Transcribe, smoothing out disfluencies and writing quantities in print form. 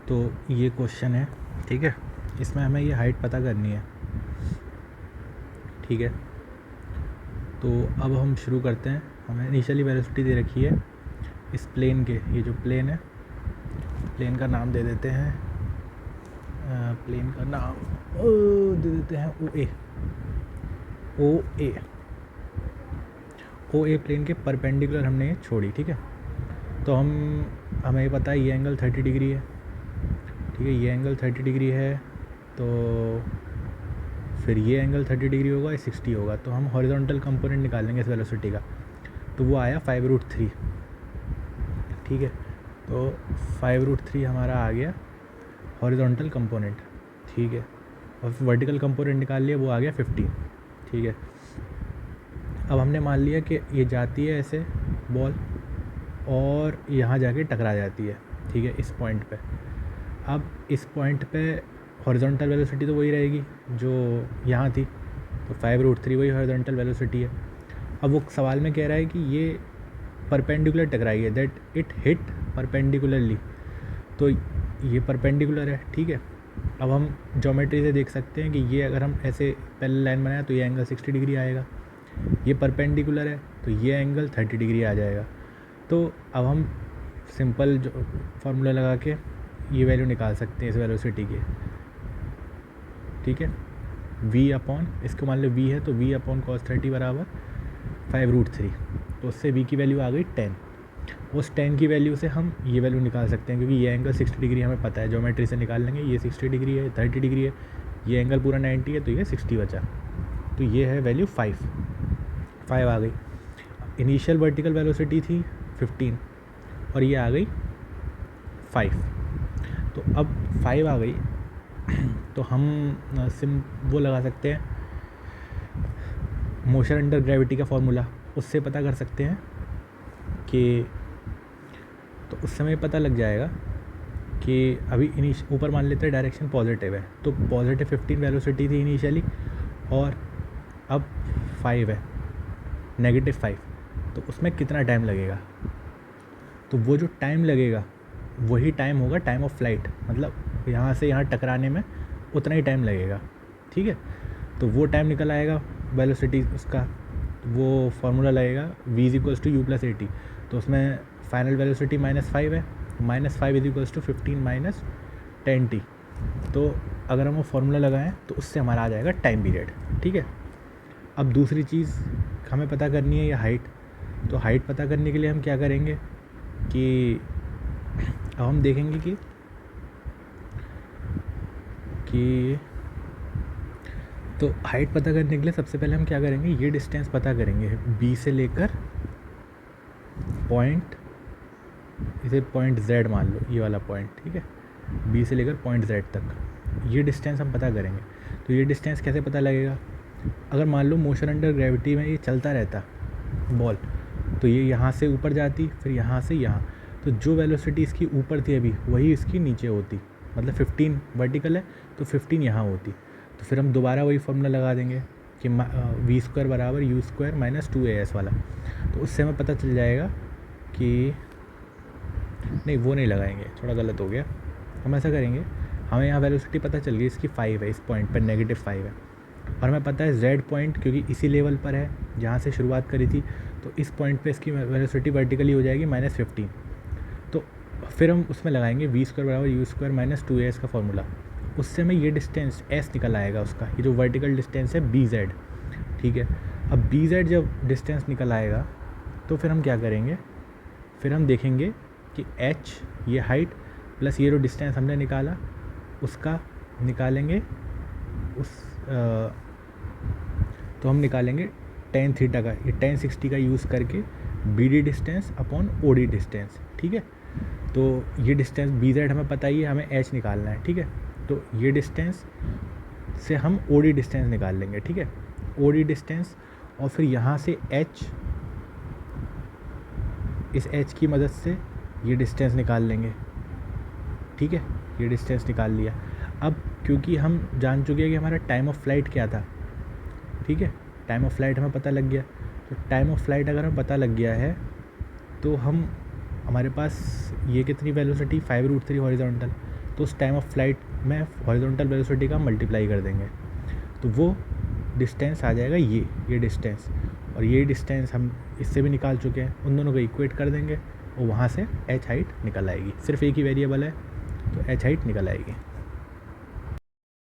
तो ये क्वेश्चन है, ठीक है। इसमें हमें ये हाइट पता करनी है, ठीक है। तो अब हम शुरू करते हैं। हमें इनिशियली वेलोसिटी दे रखी है इस प्लेन के, ये जो प्लेन है, प्लेन का नाम दे देते हैं, प्लेन का नाम दे देते हैं ओ ए प्लेन के परपेंडिकुलर हमने ये छोड़ी, ठीक है। तो हमें पता है ये एंगल 30 डिग्री है, ठीक है। ये एंगल 30 डिग्री है, तो फिर ये एंगल 30 डिग्री होगा, ये 60 होगा। तो हम हॉरिजॉन्टल कंपोनेंट निकालेंगे इस वेलोसिटी का, तो वो आया 5√3, ठीक है। तो 5√3 हमारा आ गया हॉरिजॉन्टल कंपोनेंट, ठीक है। और वर्टिकल कंपोनेंट निकाल लिया, वो आ गया 15, ठीक है। अब हमने मान लिया कि ये जाती है ऐसे बॉल और यहाँ जाके टकरा जाती है, ठीक है, इस पॉइंट पे। अब इस पॉइंट पे हॉरिजॉन्टल वेलोसिटी तो वही रहेगी जो यहाँ थी, तो 5√3 वही हॉरिजॉन्टल वेलोसिटी है। अब वो सवाल में कह रहा है कि ये परपेंडिकुलर टकराई है, दैट इट हिट परपेंडिकुलरली, तो ये परपेंडिकुलर है, ठीक है। अब हम ज्योमेट्री से देख सकते हैं कि ये अगर हम ऐसे पैरेलल लाइन बनाए तो ये एंगल 60 डिग्री आएगा, ये परपेंडिकुलर है तो ये एंगल 30 डिग्री आ जाएगा। तो अब हम सिंपल जो फार्मूला लगा के ये वैल्यू निकाल सकते हैं इस वेलोसिटी की, ठीक है। v अपॉन, इसको मान लो v है, तो v अपॉन cos 30 बराबर 5√3, तो उससे v की वैल्यू आ गई 10। उस 10 की वैल्यू से हम ये वैल्यू निकाल सकते हैं, क्योंकि ये एंगल 60 डिग्री हमें पता है, ज्योमेट्री से निकाल लेंगे। ये 60 डिग्री है, 30 डिग्री है, ये एंगल पूरा 90 है, तो ये 60 बचा, तो ये है वैल्यू 5 आ गई। इनिशियल वर्टिकल वेलोसिटी थी 15 और ये आ गई 5, तो अब 5 आ गई। तो हम वो लगा सकते हैं मोशन अंडर ग्रेविटी का फॉर्मूला, उससे पता कर सकते हैं कि, तो उस समय पता लग जाएगा कि अभी ऊपर मान लेते हैं डायरेक्शन पॉजिटिव है, तो पॉजिटिव 15 वेलोसिटी थी इनिशियली, और अब 5 है, -5, तो उसमें कितना टाइम लगेगा। तो वो जो टाइम लगेगा वही टाइम होगा टाइम ऑफ फ्लाइट, मतलब यहाँ से यहाँ टकराने में उतना ही टाइम लगेगा, ठीक है। तो वो टाइम निकल आएगा वेलोसिटी उसका, वो फार्मूला लगेगा v = u + at, तो उसमें फाइनल वेलोसिटी -5 है, -5 = 15 - 10t। तो अगर हम वो फार्मूला लगाएं तो उससे हमारा आ जाएगा टाइम पीरियड, ठीक है। अब दूसरी चीज़ हमें पता करनी है ये हाइट, तो हाइट पता करने के लिए हम क्या करेंगे कि अब हम देखेंगे कि तो हाइट पता करने के लिए सबसे पहले हम क्या करेंगे, ये डिस्टेंस पता करेंगे बी से लेकर पॉइंट, इसे पॉइंट Z मान लो, ये वाला पॉइंट, ठीक है, बी से लेकर पॉइंट Z तक, ये डिस्टेंस हम पता करेंगे। तो ये डिस्टेंस कैसे पता लगेगा, अगर मान लो मोशन अंडर ग्रेविटी में ये चलता रहता बॉल, तो ये यहाँ से ऊपर जाती, फिर यहाँ से यहाँ, तो जो वेलोसिटी इसकी ऊपर थी अभी वही इसकी नीचे होती, मतलब 15 वर्टिकल है तो 15 यहाँ होती। तो फिर हम दोबारा वही फॉर्मूला लगा देंगे कि v² = u² - 2as वाला, तो उससे हमें पता चल जाएगा कि, नहीं वो नहीं लगाएंगे, थोड़ा गलत हो गया। हम ऐसा करेंगे, हमें यहाँ वेलोसिटी पता चल गई इसकी 5 है, इस पॉइंट पर -5 है, और हमें पता है Z पॉइंट क्योंकि इसी लेवल पर है जहाँ से शुरुआत करी थी, तो इस पॉइंट पे इसकी वेलोसिटी वर्टिकली हो जाएगी -15। तो फिर हम उसमें लगाएंगे v² = u² - 2as का फॉर्मूला, उससे हमें ये डिस्टेंस s निकल आएगा उसका, ये जो वर्टिकल डिस्टेंस है bz, ठीक है। अब bz जब डिस्टेंस निकल आएगा तो फिर हम क्या करेंगे, फिर हम देखेंगे कि h ये हाइट प्लस ये जो डिस्टेंस हमने निकाला उसका निकालेंगे, तो हम निकालेंगे tan थीटा का, ये tan 60 का यूज़ करके BD distance upon OD distance, ठीक है। तो ये डिस्टेंस BZ हमें पता ही है, हमें h निकालना है, ठीक है। तो ये डिस्टेंस से हम OD डिस्टेंस निकाल लेंगे, ठीक है, OD डिस्टेंस, और फिर यहाँ से h, इस h की मदद से ये डिस्टेंस निकाल लेंगे, ठीक है। ये डिस्टेंस निकाल लिया। अब क्योंकि हम जान चुके हैं कि हमारा टाइम ऑफ फ्लाइट क्या था, ठीक है, टाइम ऑफ फ्लाइट हमें पता लग गया, तो टाइम ऑफ फ्लाइट अगर हमें पता लग गया है तो हमारे पास ये कितनी वेलोसिटी 5√3 हॉरिजॉन्टल, तो उस टाइम ऑफ फ्लाइट में हॉरिजॉन्टल वेलोसिटी का मल्टीप्लाई कर देंगे, तो वो डिस्टेंस आ जाएगा ये डिस्टेंस, और ये डिस्टेंस हम इससे भी निकाल चुके हैं, उन दोनों को इक्वेट कर देंगे और वहाँ से एच हाइट निकल आएगी। सिर्फ एक ही वेरिएबल है तो एच हाइट निकल आएगी।